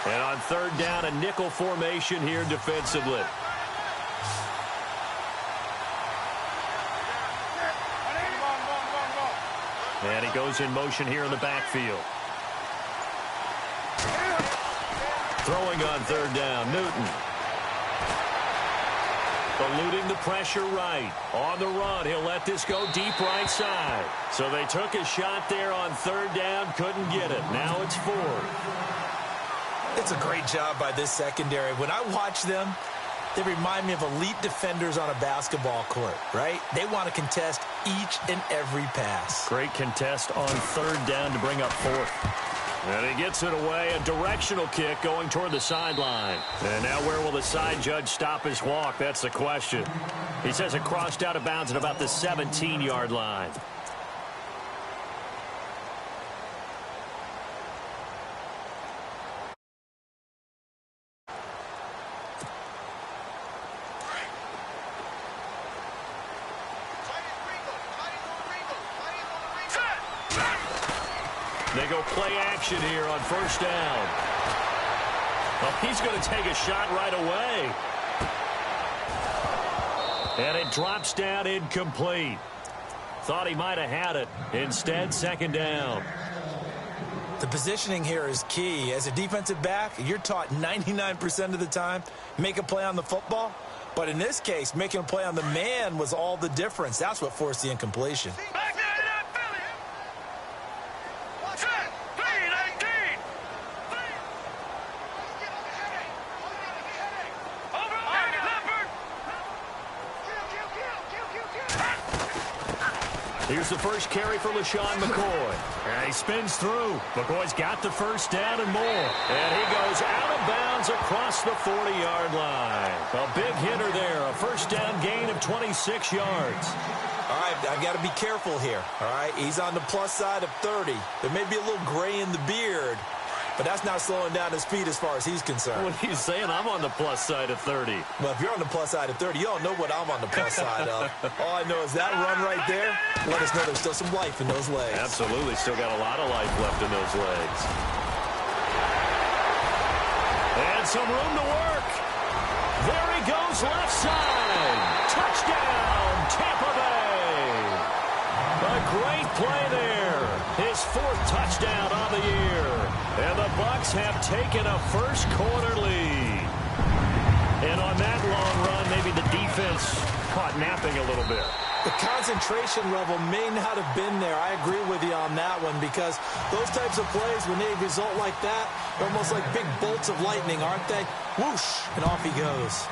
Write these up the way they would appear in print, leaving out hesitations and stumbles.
And on third down, a nickel formation here defensively. And he goes in motion here in the backfield. Throwing on third down, Newton. Eluding the pressure right. On the run, he'll let this go deep right side. So they took a shot there on third down, couldn't get it. Now it's fourth. It's a great job by this secondary. When I watch them, they remind me of elite defenders on a basketball court, right? They want to contest each and every pass. Great contest on third down to bring up fourth. And he gets it away, a directional kick going toward the sideline. And now where will the side judge stop his walk? That's the question. He says it crossed out of bounds at about the 17-yard line. They go play action here on first down. Well, he's going to take a shot right away. And it drops down incomplete. Thought he might have had it. Instead, second down. The positioning here is key. As a defensive back, you're taught 99% of the time, make a play on the football. But in this case, making a play on the man was all the difference. That's what forced the incompletion. Here's the first carry for LaShawn McCoy. And he spins through. McCoy's got the first down and more. And he goes out of bounds across the 40-yard line. A big hitter there. A first down gain of 26 yards. All right, I got to be careful here. All right, he's on the plus side of 30. There may be a little gray in the beard, but that's not slowing down his speed as far as he's concerned. What are you saying? I'm on the plus side of 30. Well, if you're on the plus side of 30, you don't know what I'm on the plus side of. All I know is that run right there, let us know there's still some life in those legs. Absolutely. Still got a lot of life left in those legs. And some room to work. There he goes left side. Touchdown, Tampa Bay. A great play there. His fourth touchdown on the year. And the Bucs have taken a first quarter lead. And on that long run, maybe the defense caught napping a little bit. The concentration level may not have been there. I agree with you on that one because those types of plays, when they result like that, they're almost like big bolts of lightning, aren't they? Whoosh, and off he goes.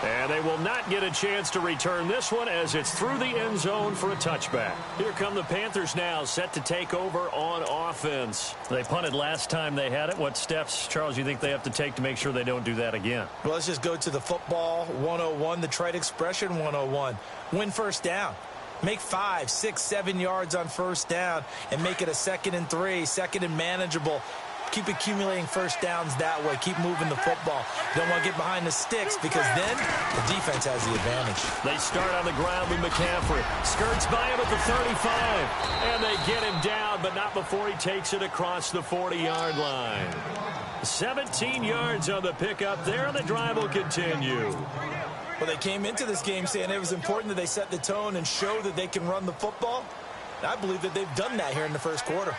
And they will not get a chance to return this one as it's through the end zone for a touchback. Here come the Panthers now, set to take over on offense. They punted last time they had it. What steps, Charles, you think they have to take to make sure they don't do that again? Well, let's just go to the football 101, the trite expression 101. Win first down. Make 5, 6, 7 yards on first down and make it a 2nd and 3, second and manageable. Keep accumulating first downs that way. Keep moving the football. You don't want to get behind the sticks because then the defense has the advantage. They start on the ground with McCaffrey. Skirts by him at the 35. And they get him down, but not before he takes it across the 40-yard line. 17 yards on the pickup there, and the drive will continue. Well, they came into this game saying it was important that they set the tone and show that they can run the football. And I believe that they've done that here in the first quarter.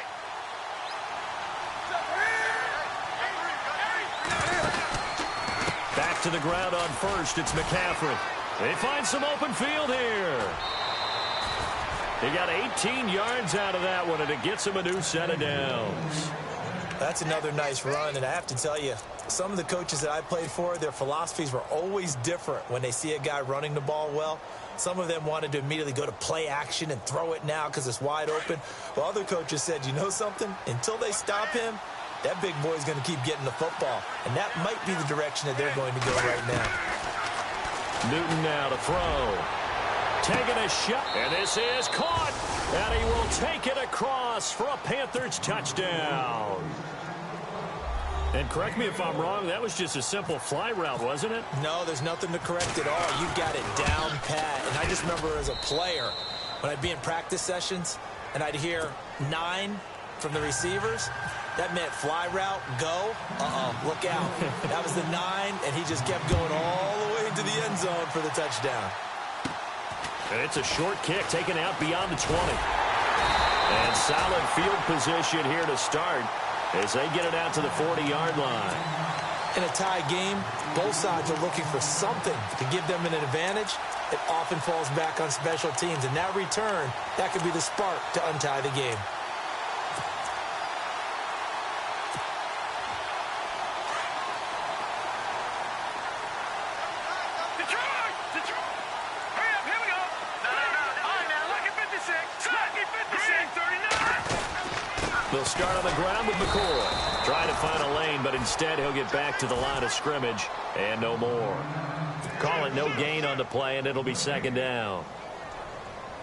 Back to the ground on first. It's McCaffrey. They find some open field here. He got 18 yards out of that one, and it gets him a new set of downs. That's another nice run, and I have to tell you, some of the coaches that I played for, their philosophies were always different when they see a guy running the ball well. Some of them wanted to immediately go to play action and throw it now because it's wide open. While other coaches said, you know something? Until they stop him, that big boy's going to keep getting the football. And that might be the direction that they're going to go right now. Newton now to throw. Taking a shot. And this is caught. And he will take it across for a Panthers touchdown. And correct me if I'm wrong, that was just a simple fly route, wasn't it? No, there's nothing to correct at all. You got it down pat. And I just remember as a player, when I'd be in practice sessions, and I'd hear 9, from the receivers. That meant fly route, go. Look out. That was the 9, and he just kept going all the way into the end zone for the touchdown. And it's a short kick taken out beyond the 20. And solid field position here to start as they get it out to the 40-yard line. In a tie game, both sides are looking for something to give them an advantage. It often falls back on special teams, and that return, that could be the spark to untie the game. They'll start on the ground with McCoy. Trying to find a lane, but instead he'll get back to the line of scrimmage and no more. Call it no gain on the play, and it'll be second down.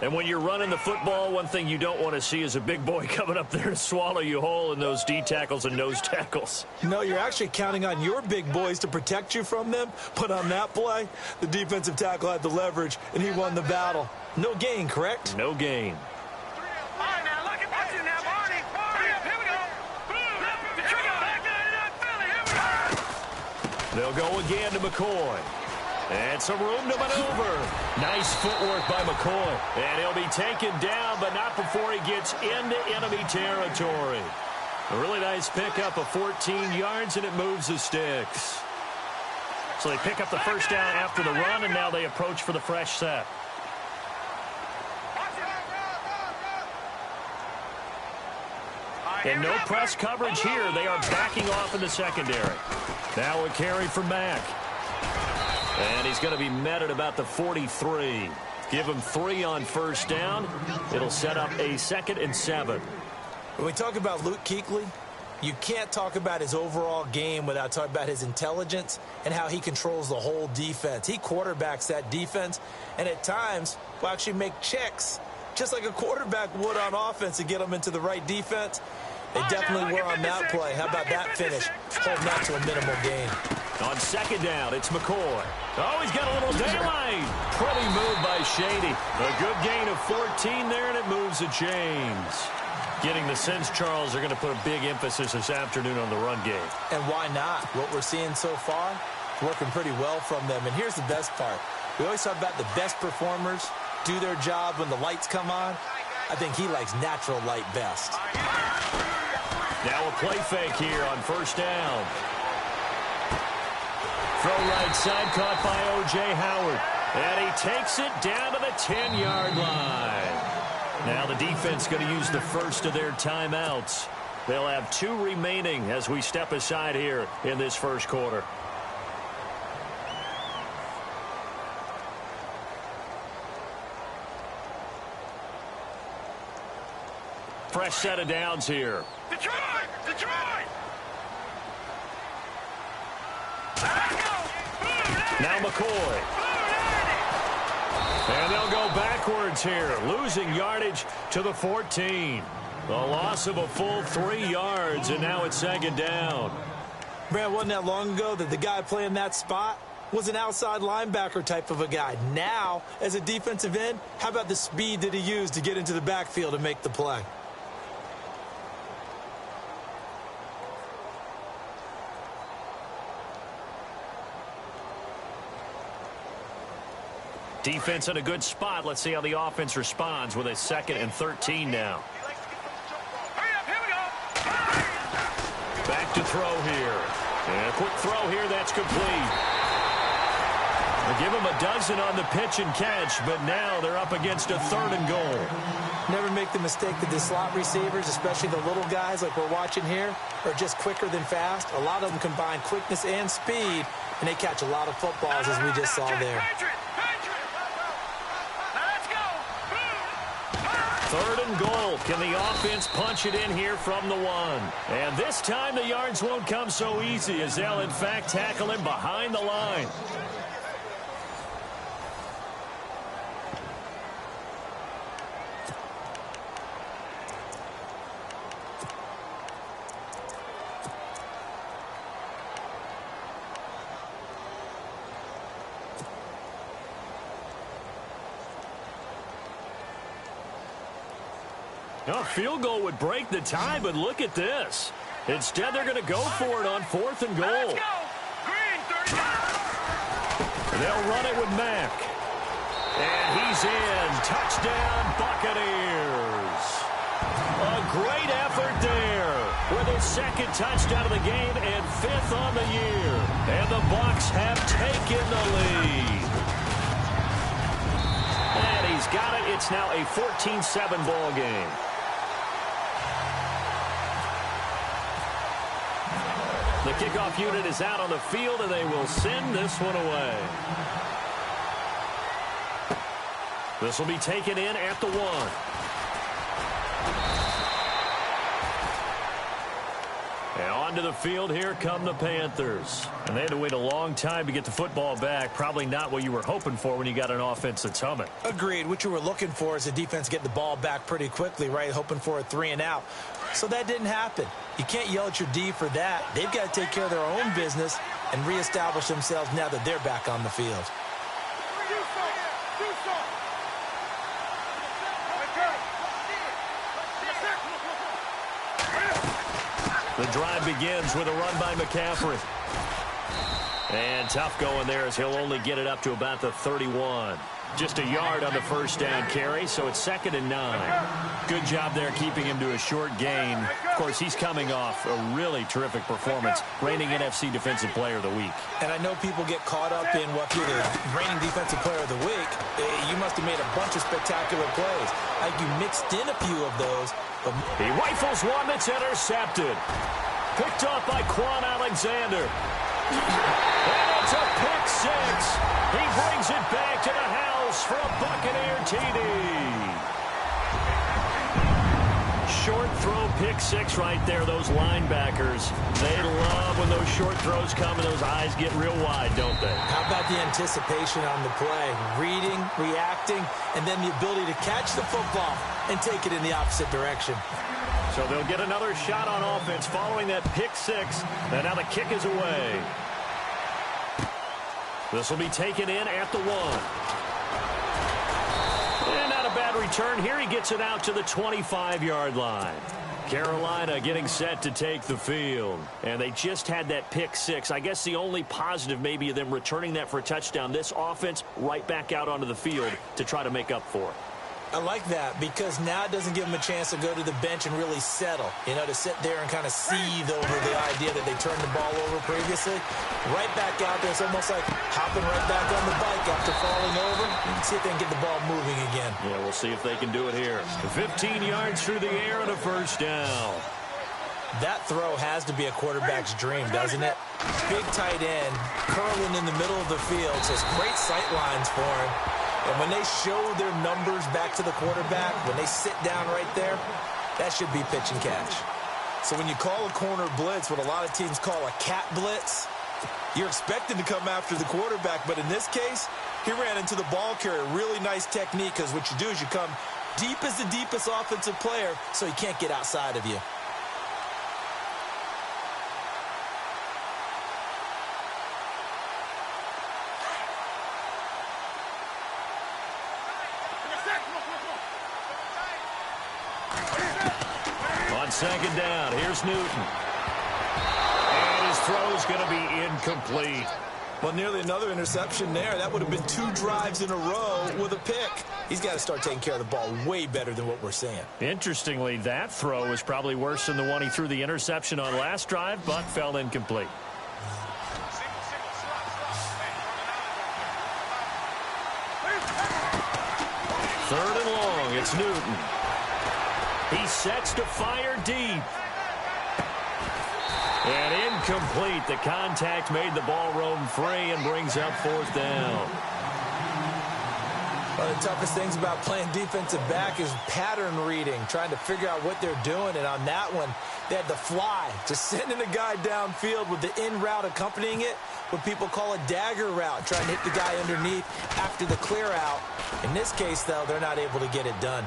And when you're running the football, one thing you don't want to see is a big boy coming up there to swallow you whole in those D tackles and nose tackles. No, you're actually counting on your big boys to protect you from them. But on that play, the defensive tackle had the leverage, and he won the battle. No gain, correct? No gain. They'll go again to McCoy. And some room to maneuver. Nice footwork by McCoy. And he'll be taken down, but not before he gets into enemy territory. A really nice pickup of 14 yards, and it moves the sticks. So they pick up the first down after the run, and now they approach for the fresh set. And no press coverage here. They are backing off in the secondary. Now a carry from Mack. And he's going to be met at about the 43. Give him 3 on first down. It'll set up a 2nd and 7. When we talk about Luke Kuechly, you can't talk about his overall game without talking about his intelligence and how he controls the whole defense. He quarterbacks that defense, and at times will actually make checks, just like a quarterback would on offense, to get them into the right defense. They definitely were on that play. How about that finish? Holding that to a minimal gain. On second down, it's McCoy. Oh, he's got a little daylight. Pretty move by Shady. A good gain of 14 there, and it moves the chains. Getting the sense, Charles, they're going to put a big emphasis this afternoon on the run game. And why not? What we're seeing so far, working pretty well from them. And here's the best part. We always talk about the best performers do their job when the lights come on. I think he likes natural light best. Now a play fake here on first down. Throw right side, caught by O.J. Howard. And he takes it down to the 10-yard line. Now the defense going to use the first of their timeouts. They'll have 2 remaining as we step aside here in this first quarter. Fresh set of downs here. Detroit! Now McCoy. And they'll go backwards here, losing yardage to the 14. The loss of a full 3 yards, and now it's second down. Man, wasn't that long ago that the guy playing that spot was an outside linebacker type of a guy. Now, as a defensive end, how about the speed that he used to get into the backfield and make the play? Defense in a good spot. Let's see how the offense responds with a 2nd and 13 now. Back to throw here. And a quick throw here. That's complete. They give him a dozen on the pitch and catch, but now they're up against a 3rd and goal. Never make the mistake that the slot receivers, especially the little guys like we're watching here, are just quicker than fast. A lot of them combine quickness and speed, and they catch a lot of footballs, as we just saw there. 3rd and goal. Can the offense punch it in here from the 1? And this time the yards won't come so easy, as they'll in fact tackle him behind the line. A field goal would break the tie, but look at this. Instead, they're going to go for it on 4th and goal. Let's go. Green, 39. They'll run it with Mack. And he's in. Touchdown, Buccaneers. A great effort there with his 2nd touchdown of the game and 5th on the year. And the Bucs have taken the lead. And he's got it. It's now a 14-7 ball game. The kickoff unit is out on the field, and they will send this one away. This will be taken in at the 1. And onto the field, here come the Panthers. And they had to wait a long time to get the football back. Probably not what you were hoping for when you got an offense that's humming. Agreed. What you were looking for is the defense get the ball back pretty quickly, right? Hoping for a 3 and out. So that didn't happen. You can't yell at your D for that. They've got to take care of their own business and reestablish themselves now that they're back on the field. The drive begins with a run by McCaffrey. And tough going there as he'll only get it up to about the 31. Just a yard on the 1st down carry, so it's 2nd and 9. Good job there keeping him to a short gain. Of course, he's coming off a really terrific performance, reigning NFC Defensive Player of the Week. And I know people get caught up in what you're the reigning Defensive Player of the Week. You must have made a bunch of spectacular plays. Like you mixed in a few of those. But he rifles one that's intercepted. Picked up by Quan Alexander. And it's a pick 6. He brings it back to the house for a Buccaneer TD. Short throw pick 6 right there. Those linebackers, they love when those short throws come and those eyes get real wide, don't they? How about the anticipation on the play? Reading, reacting, and then the ability to catch the football and take it in the opposite direction. So they'll get another shot on offense following that pick 6. And now the kick is away. This will be taken in at the 1. And not a bad return here. He gets it out to the 25-yard line. Carolina getting set to take the field. And they just had that pick 6. I guess the only positive maybe of them returning that for a touchdown. This offense right back out onto the field to try to make up for it. I like that because now it doesn't give them a chance to go to the bench and really settle, to sit there and kind of seethe over the idea that they turned the ball over previously. Right back out there, it's almost like hopping right back on the bike after falling over. You can see if they can get the ball moving again. Yeah, we'll see if they can do it here. 15 yards through the air and a 1st down. That throw has to be a quarterback's dream, doesn't it? Big tight end, curling in the middle of the field, so it's great sight lines for him. And when they show their numbers back to the quarterback, when they sit down right there, that should be pitch and catch. So when you call a corner blitz, what a lot of teams call a cat blitz, you're expecting to come after the quarterback. But in this case, he ran into the ball carrier. Really nice technique because what you do is you come deep as the deepest offensive player so he can't get outside of you. On 2nd down, here's Newton. And his throw is going to be incomplete. Well, nearly another interception there. That would have been 2 drives in a row with a pick. He's got to start taking care of the ball way better than what we're seeing. Interestingly, that throw was probably worse than the one he threw the interception on last drive, but fell incomplete. Third and long, it's Newton. He sets to fire deep. And incomplete. The contact made the ball roam free and brings up 4th down. One of the toughest things about playing defensive back is pattern reading, trying to figure out what they're doing. And on that one, they had the fly, just sending a guy downfield with the in route accompanying it, what people call a dagger route, trying to hit the guy underneath after the clear out. In this case, though, they're not able to get it done.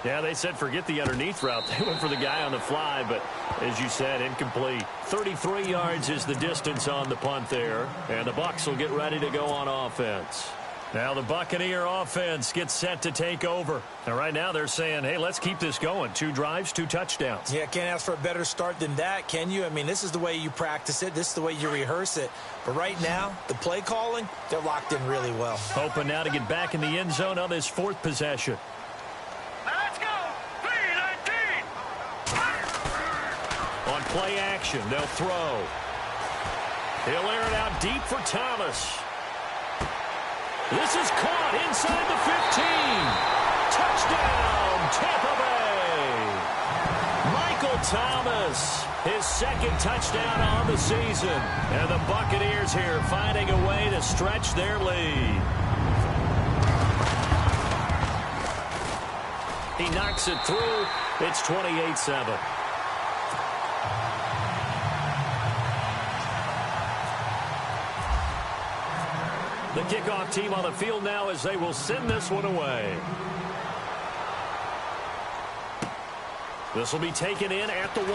Yeah, they said forget the underneath route. They went for the guy on the fly, but as you said, incomplete. 33 yards is the distance on the punt there, and the Bucs will get ready to go on offense. Now the Buccaneer offense gets set to take over. And right now they're saying, hey, let's keep this going. 2 drives, 2 touchdowns. Yeah, can't ask for a better start than that, can you? I mean, this is the way you practice it. This is the way you rehearse it. But right now, the play calling, they're locked in really well. Hoping now to get back in the end zone on this 4th possession. Let's go. 3-19. On play action, they'll throw. He'll air it out deep for Thomas. This is caught inside the 15. Touchdown, Tampa Bay. Michael Thomas, his 2nd touchdown on the season. And the Buccaneers here finding a way to stretch their lead. He knocks it through. It's 28-7. The kickoff team on the field now as they will send this one away. This will be taken in at the 1.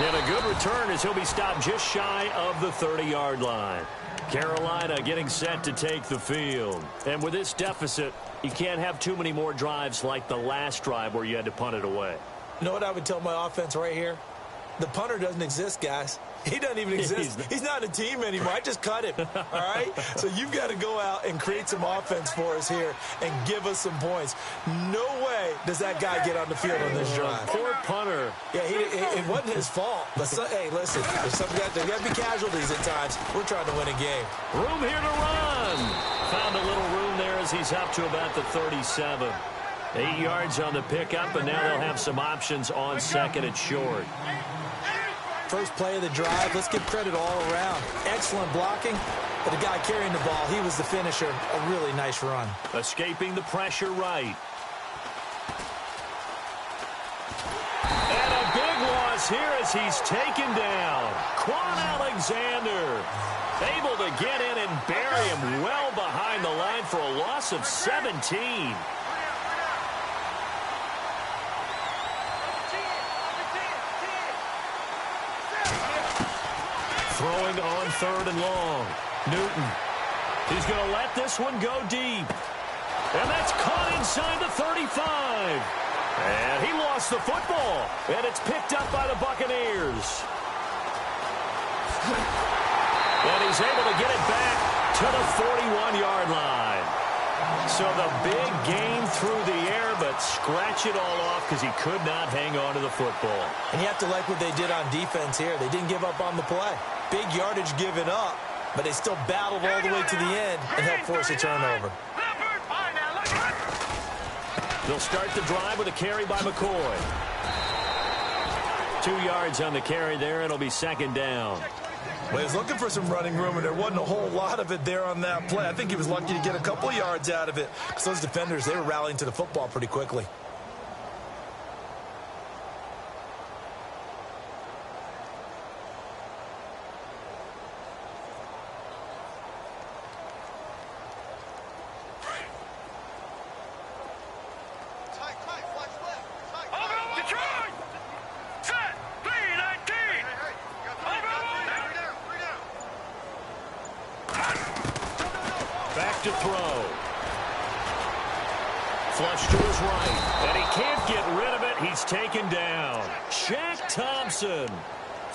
And a good return as he'll be stopped just shy of the 30-yard line. Carolina getting set to take the field. And with this deficit, you can't have too many more drives like the last drive where you had to punt it away. You know what I would tell my offense right here? The punter doesn't exist, guys. He doesn't even exist. He's not a team anymore. I just cut him, all right? So you've got to go out and create some offense for us here and give us some points. No way does that guy get on the field on this drive. Poor punter. Yeah, it wasn't his fault. But hey, listen, there's got to be casualties at times. We're trying to win a game. Room here to run. Found a little room there as he's up to about the 37. 8 yards on the pickup, and now they'll have some options on 2nd and short. First play of the drive, let's give credit all around. Excellent blocking, but the guy carrying the ball, he was the finisher. A really nice run. Escaping the pressure right. And a big loss here as he's taken down. Quan Alexander able to get in and bury him well behind the line for a loss of 17. Throwing on 3rd and long. Newton. He's going to let this one go deep. And that's caught inside the 35. And he lost the football. And it's picked up by the Buccaneers. And he's able to get it back to the 41-yard line. So the big gain through the air, but scratch it all off because he could not hang on to the football. And you have to like what they did on defense here. They didn't give up on the play. Big yardage given up, but they still battled all the way to the end and helped force a turnover. They'll start the drive with a carry by McCoy. 2 yards on the carry there. It'll be 2nd down. Well, he was looking for some running room, and there wasn't a whole lot of it there on that play. I think he was lucky to get a couple of yards out of it because those defenders, they were rallying to the football pretty quickly. To throw. Flush to his right. And he can't get rid of it. He's taken down. Shaq Thompson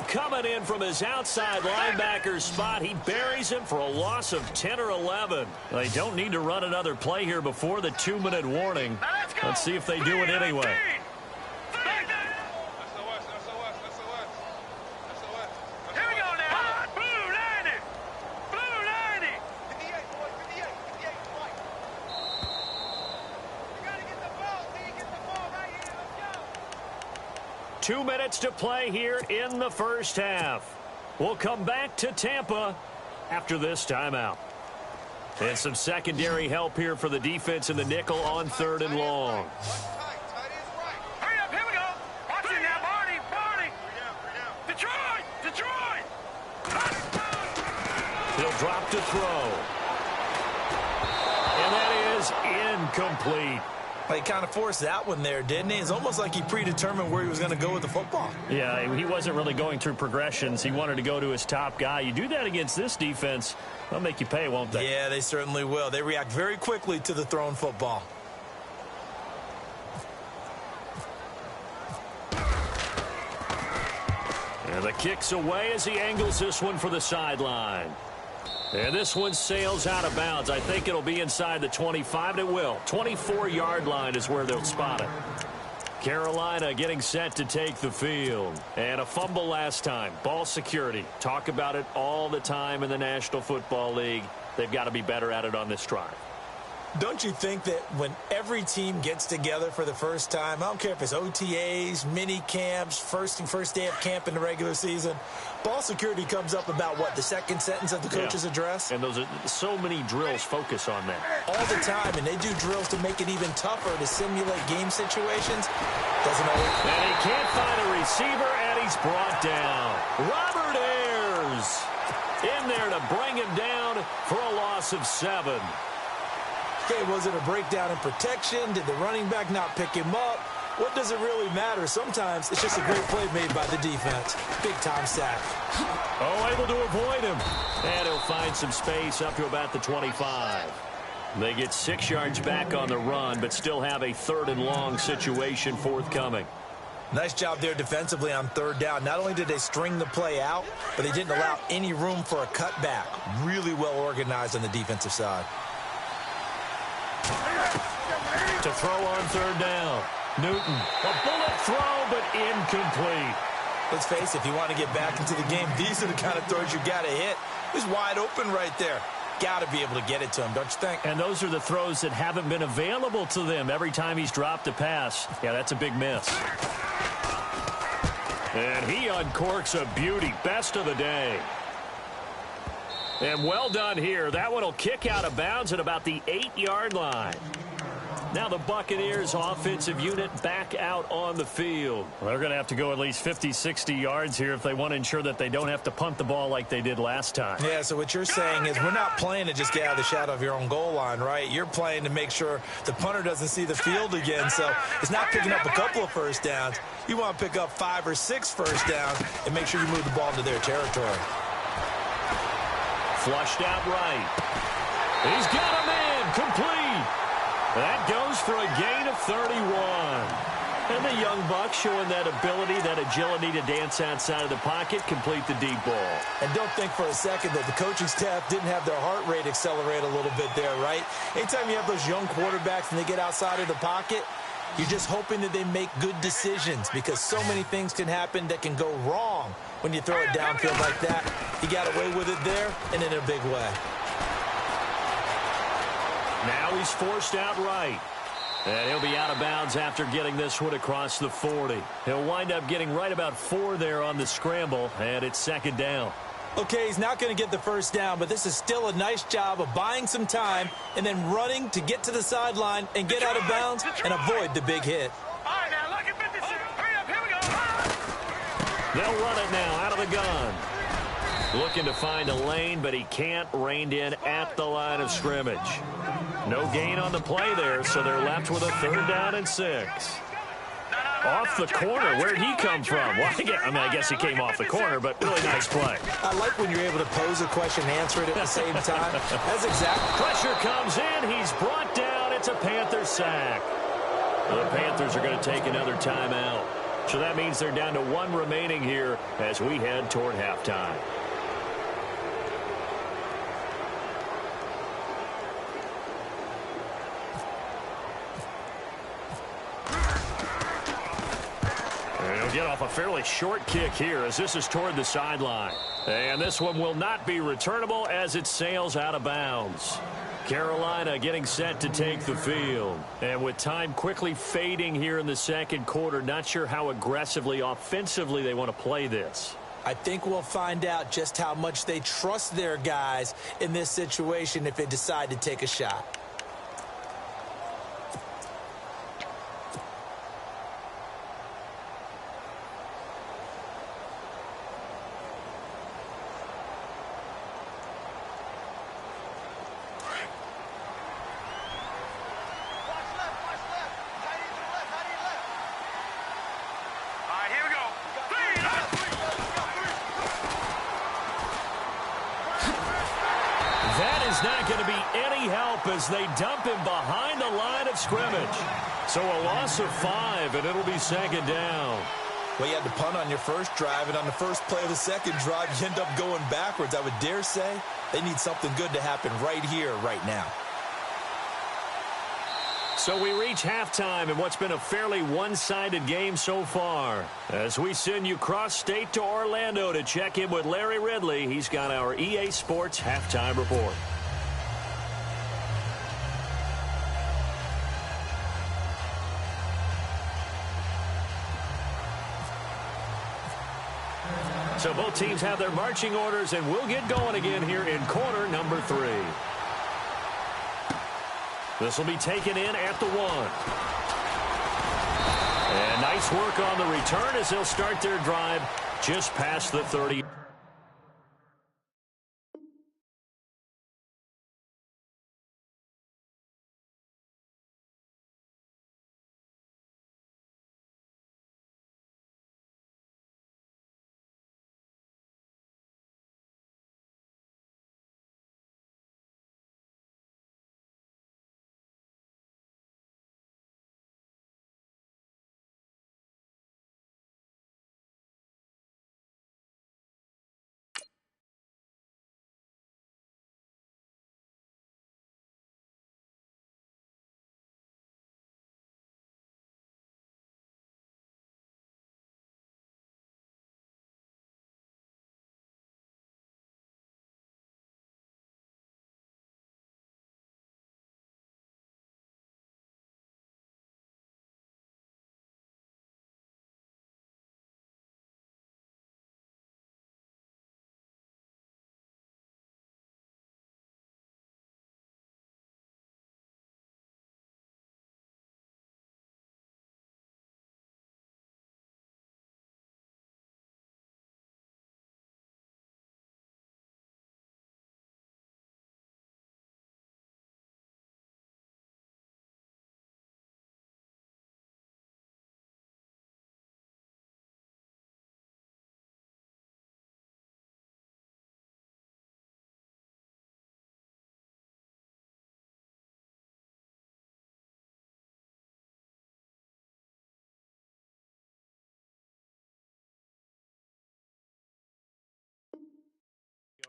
coming in from his outside linebacker spot. He buries him for a loss of 10 or 11. They don't need to run another play here before the 2-minute warning. Let's see if they do it anyway. Two minutes to play here in the first half. We'll come back to Tampa after this timeout. And some secondary help here for the defense in the nickel on 3rd and long. Hurry up, here we go. Watch it now, Barney. Detroit. He'll drop to throw. And that is incomplete. He kind of forced that one there, didn't he? It's almost like he predetermined where he was going to go with the football. Yeah, he wasn't really going through progressions. He wanted to go to his top guy. You do that against this defense, they'll make you pay, won't they? Yeah, they certainly will. They react very quickly to the thrown football. And the kick's away as he angles this one for the sideline. And this one sails out of bounds. I think it'll be inside the 25. It will. 24-yard line is where they'll spot it. Carolina getting set to take the field. And a fumble last time. Ball security. Talk about it all the time in the National Football League. They've got to be better at it on this drive. Don't you think that when every team gets together for the first time, I don't care if it's OTAs, mini camps, first day of camp in the regular season, ball security comes up about, what, the second sentence of the coach's address? And those are so many drills focus on that. All the time, and they do drills to make it even tougher to simulate game situations. Doesn't always. And he can't find a receiver, and he's brought down. Robert Ayers in there to bring him down for a loss of 7. Okay, was it a breakdown in protection? Did the running back not pick him up? What does it really matter? Sometimes it's just a great play made by the defense. Big-time sack. Oh, able to avoid him. And he'll find some space up to about the 25. They get 6 yards back on the run, but still have a 3rd and long situation forthcoming. Nice job there defensively on 3rd down. Not only did they string the play out, but they didn't allow any room for a cutback. Really well organized on the defensive side. To throw on 3rd down. Newton. A bullet throw, but incomplete. Let's face it, if you want to get back into the game, these are the kind of throws you got to hit. He's wide open right there. Got to be able to get it to him, don't you think? And those are the throws that haven't been available to them every time he's dropped a pass. Yeah, that's a big miss. And he uncorks a beauty. Best of the day. And well done here. That one will kick out of bounds at about the 8-yard line. Now the Buccaneers offensive unit back out on the field. Well, they're going to have to go at least 50, 60 yards here if they want to ensure that they don't have to punt the ball like they did last time. Yeah, so what you're saying is we're not playing to just get out of the shadow of your own goal line, right? You're playing to make sure the punter doesn't see the field again. So it's not picking up a couple of first downs. You want to pick up 5 or 6 first downs and make sure you move the ball into their territory. Flushed out right. He's got a man complete. That goes for a gain of 31. And the young buck showing that ability, that agility to dance outside of the pocket, complete the deep ball. And don't think for a second that the coaching staff didn't have their heart rate accelerate a little bit there, right? Anytime you have those young quarterbacks and they get outside of the pocket, you're just hoping that they make good decisions because so many things can happen that can go wrong when you throw it downfield like that. He got away with it there and in a big way. Now he's forced out right. And he'll be out of bounds after getting this one across the 40. He'll wind up getting right about 4 there on the scramble, and it's 2nd down. Okay, he's not going to get the first down, but this is still a nice job of buying some time and then running to get to the sideline and get out of bounds and avoid the big hit. All right, now, look at 56. Hurry up, here we go. They'll run it now out of the gun. Looking to find a lane, but he can't. Reined in at the line of scrimmage. No gain on the play there, so they're left with a 3rd down and 6. Off the corner. Where'd he come from? Well, I guess he came off the corner, but really nice play. I like when you're able to pose a question and answer it at the same time. That's exactly. Pressure comes in. He's brought down. It's a Panther sack. The Panthers are going to take another timeout. So that means they're down to 1 remaining here as we head toward halftime. Get off a fairly short kick here as this is toward the sideline. And this one will not be returnable as it sails out of bounds. Carolina getting set to take the field. And with time quickly fading here in the 2nd quarter, not sure how aggressively, offensively they want to play this. I think we'll find out just how much they trust their guys in this situation if they decide to take a shot. is not going to be any help as they dump him behind the line of scrimmage. So a loss of 5, and it'll be second down. Well, you had to punt on your first drive, and on the first play of the second drive, you end up going backwards. I would dare say they need something good to happen right here, right now. So we reach halftime in what's been a fairly one-sided game so far. As we send you cross-state to Orlando to check in with Larry Ridley, he's got our EA Sports halftime report. So both teams have their marching orders, and we'll get going again here in quarter number 3. This will be taken in at the 1. And nice work on the return as they'll start their drive just past the 30.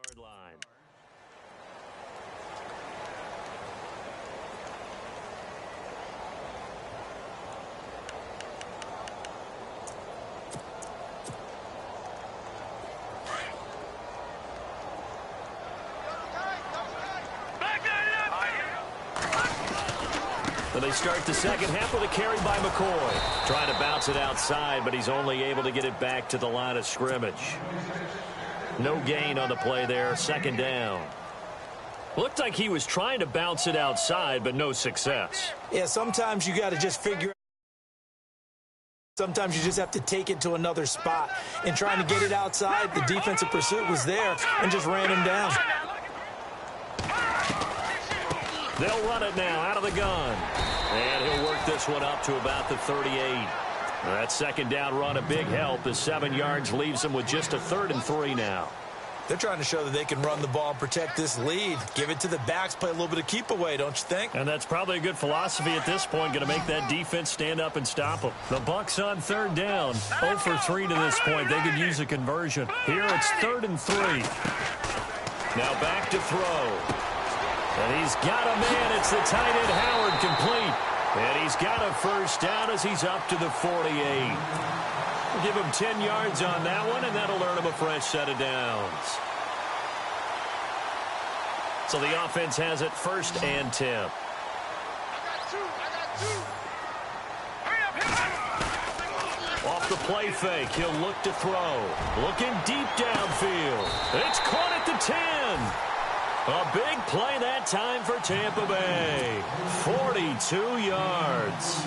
Yard line. So they start the second half with a carry by McCoy. Trying to bounce it outside, but he's only able to get it back to the line of scrimmage. No gain on the play there, second down. Looked like he was trying to bounce it outside, but no success. Yeah, sometimes you got to just figure. Sometimes you just have to take it to another spot. And trying to get it outside, the defensive pursuit was there and just ran him down. They'll run it now out of the gun. And he'll work this one up to about the 38. That second down run, a big help. The 7 yards leaves them with just a 3rd and 3 now. They're trying to show that they can run the ball and protect this lead. Give it to the backs, play a little bit of keep away, don't you think? And that's probably a good philosophy at this point, going to make that defense stand up and stop them. The Bucs on 3rd down. 0 for 3 to this point. They could use a conversion. Here it's 3rd and 3. Now back to throw. And he's got a man. It's the tight end Howard, complete. And he's got a first down as he's up to the 48. We'll give him 10 yards on that one, and that'll earn him a fresh set of downs. So the offense has it 1st and 10. Off the play fake, he'll look to throw. Looking deep downfield. It's caught at the 10. A big play that time for Tampa Bay. 42 yards.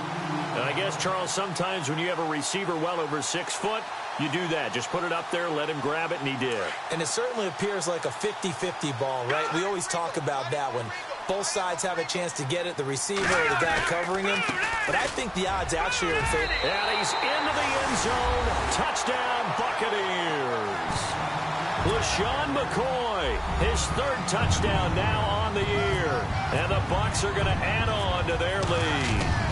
And I guess, Charles, sometimes when you have a receiver well over 6 foot, you do that. Just put it up there, let him grab it, and he did. And it certainly appears like a 50-50 ball, right? We always talk about that when both sides have a chance to get it, the receiver or the guy covering him. But I think the odds actually are in favor. And he's into the end zone. Touchdown, Buccaneers. LaShawn McCoy his third touchdown now on the year. And the Bucs are going to add on to their lead.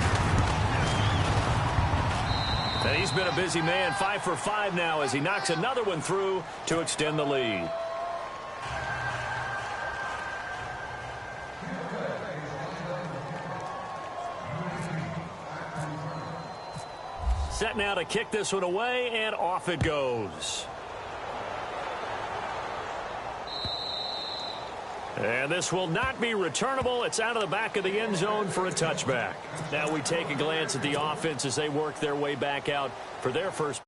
And he's been a busy man, 5 for 5 now as he knocks another one through to extend the lead. Set now to kick this one away, and off it goes. And this will not be returnable. It's out of the back of the end zone for a touchback. Now we take a glance at the offense as they work their way back out for their first.